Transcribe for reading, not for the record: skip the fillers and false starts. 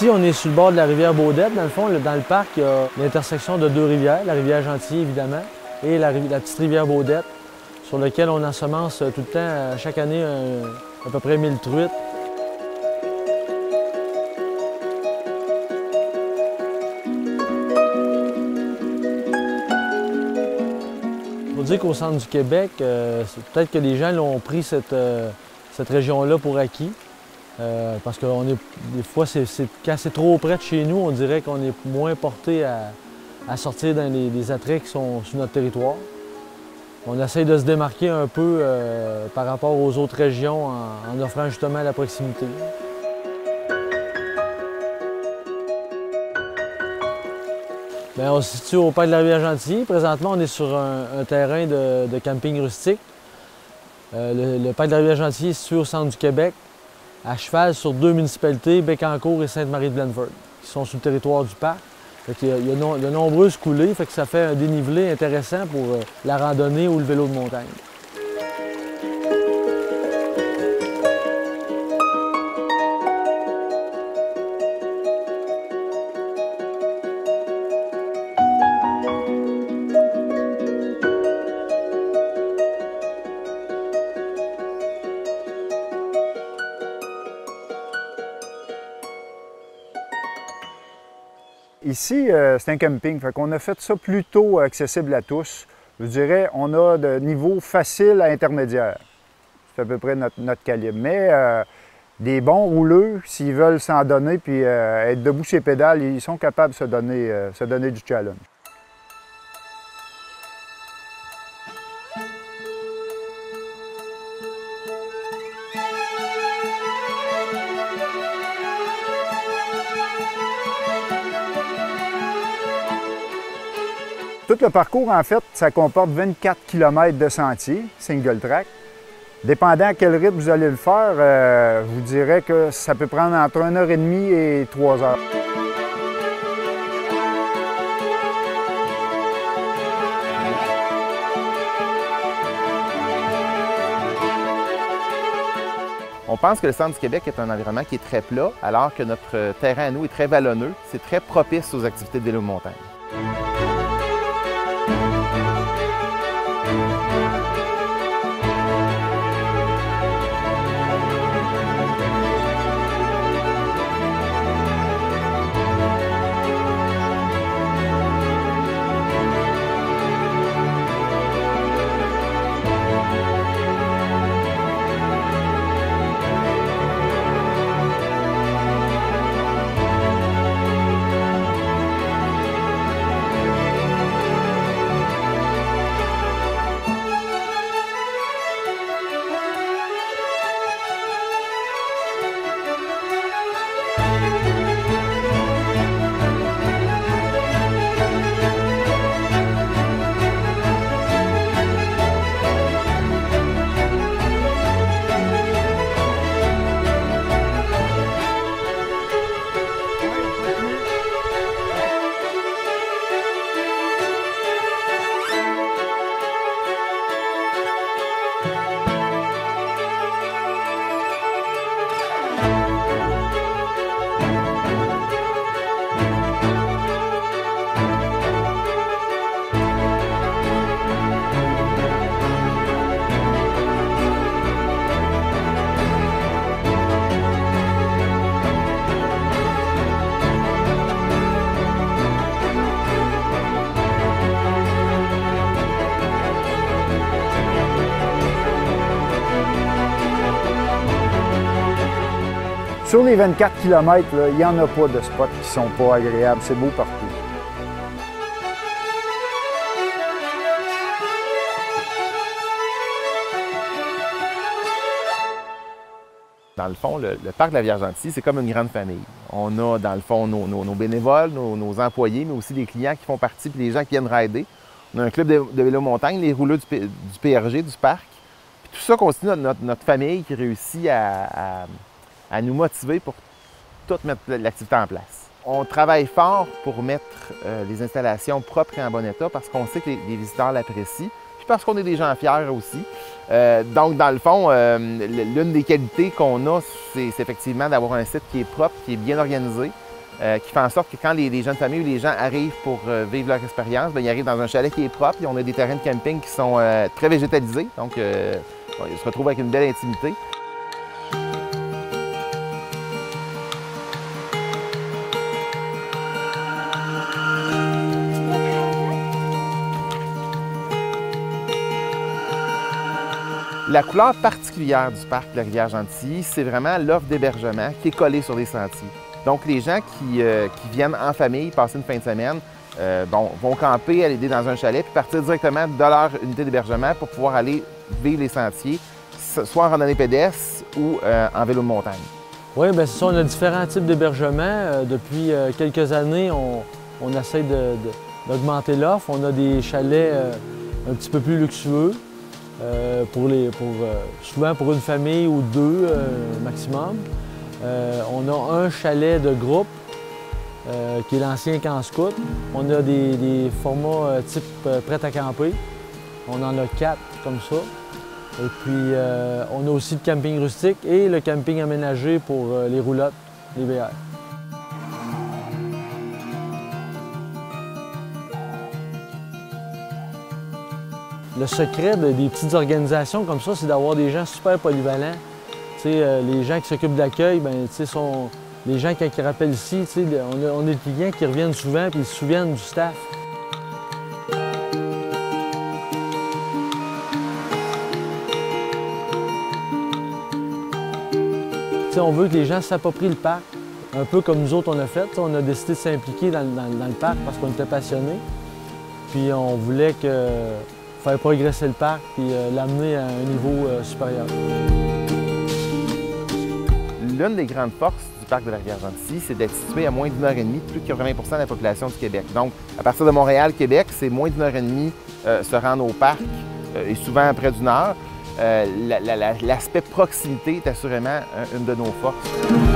Ici, on est sur le bord de la rivière Baudette. Dans le fond, dans le parc, il y a l'intersection de deux rivières, la rivière Gentilly, évidemment, et la petite rivière Baudette, sur laquelle on ensemence tout le temps, chaque année, à peu près 1000 truites. Il faut dire qu'au centre du Québec, peut-être que les gens ont pris cette région-là pour acquis. Parce que des fois, quand c'est trop près de chez nous, on dirait qu'on est moins porté à sortir dans les attraits qui sont sur notre territoire. On essaye de se démarquer un peu par rapport aux autres régions en offrant justement la proximité. Bien, on se situe au parc de la rivière Gentilly. Présentement, on est sur un terrain de camping rustique. Le parc de la rivière Gentilly est situé au centre du Québec, à cheval sur deux municipalités, Bécancour et Sainte-Marie-de-Blandford, qui sont sur le territoire du parc. Il y a de nombreuses coulées, fait que ça fait un dénivelé intéressant pour la randonnée ou le vélo de montagne. Ici, c'est un camping, fait qu'on a fait ça plutôt accessible à tous. Je dirais, on a de niveau facile à intermédiaire. C'est à peu près notre calibre. Mais des bons rouleux, s'ils veulent s'en donner puis être debout sur les pédales, ils sont capables de se donner du challenge. Tout le parcours, en fait, ça comporte 24 km de sentier, single track. Dépendant à quel rythme vous allez le faire, je vous dirais que ça peut prendre entre 1h30 et 3 heures. On pense que le centre du Québec est un environnement qui est très plat, alors que notre terrain à nous est très vallonneux. C'est très propice aux activités de vélo de montagne. Sur les 24 km, il n'y en a pas de spots qui ne sont pas agréables. C'est beau partout. Dans le fond, le parc de la Vierge Gentilly, c'est comme une grande famille. On a, dans le fond, nos bénévoles, nos employés, mais aussi des clients qui font partie, puis les gens qui viennent rider. On a un club de vélo montagne, les rouleux du PRG, du parc. Puis tout ça constitue notre famille qui réussit à nous motiver pour toute mettre l'activité en place. On travaille fort pour mettre les installations propres et en bon état parce qu'on sait que les visiteurs l'apprécient, puis parce qu'on est des gens fiers aussi. Donc, dans le fond, l'une des qualités qu'on a, c'est effectivement d'avoir un site qui est propre, qui est bien organisé, qui fait en sorte que quand les jeunes familles ou les gens arrivent pour vivre leur expérience, bien, ils arrivent dans un chalet qui est propre, et on a des terrains de camping qui sont très végétalisés, donc ils se retrouvent avec une belle intimité. La couleur particulière du parc de la Rivière-Gentilly, c'est vraiment l'offre d'hébergement qui est collée sur des sentiers. Donc, les gens qui viennent en famille passer une fin de semaine vont camper, aller dans un chalet, puis partir directement de leur unité d'hébergement pour pouvoir aller vivre les sentiers, soit en randonnée pédestre ou en vélo de montagne. Oui, bien c'est ça, on a différents types d'hébergement. Depuis quelques années, on essaie d'augmenter l'offre. On a des chalets un petit peu plus luxueux. Souvent pour une famille ou deux maximum. On a un chalet de groupe qui est l'ancien camp scout. On a des formats type prêt à camper. On en a 4 comme ça. Et puis on a aussi le camping rustique et le camping aménagé pour les roulottes, les VR. Le secret des petites organisations comme ça, c'est d'avoir des gens super polyvalents. Les gens qui s'occupent de l'accueil, sont les gens quand ils rappellent ici, on a des clients qui reviennent souvent et ils se souviennent du staff. On veut que les gens s'approprient le parc, un peu comme nous autres on a fait. On a décidé de s'impliquer dans le parc parce qu'on était passionnés. Puis on voulait faire progresser le parc et l'amener à un niveau supérieur. L'une des grandes forces du parc de la Rivière-Gentilly, c'est d'être situé à moins d'1 heure et demie de plus de 80 % de la population du Québec. Donc, à partir de Montréal, Québec, c'est moins d'1 heure et demie se rendre au parc et souvent près d'1 heure. L'aspect proximité est assurément une de nos forces.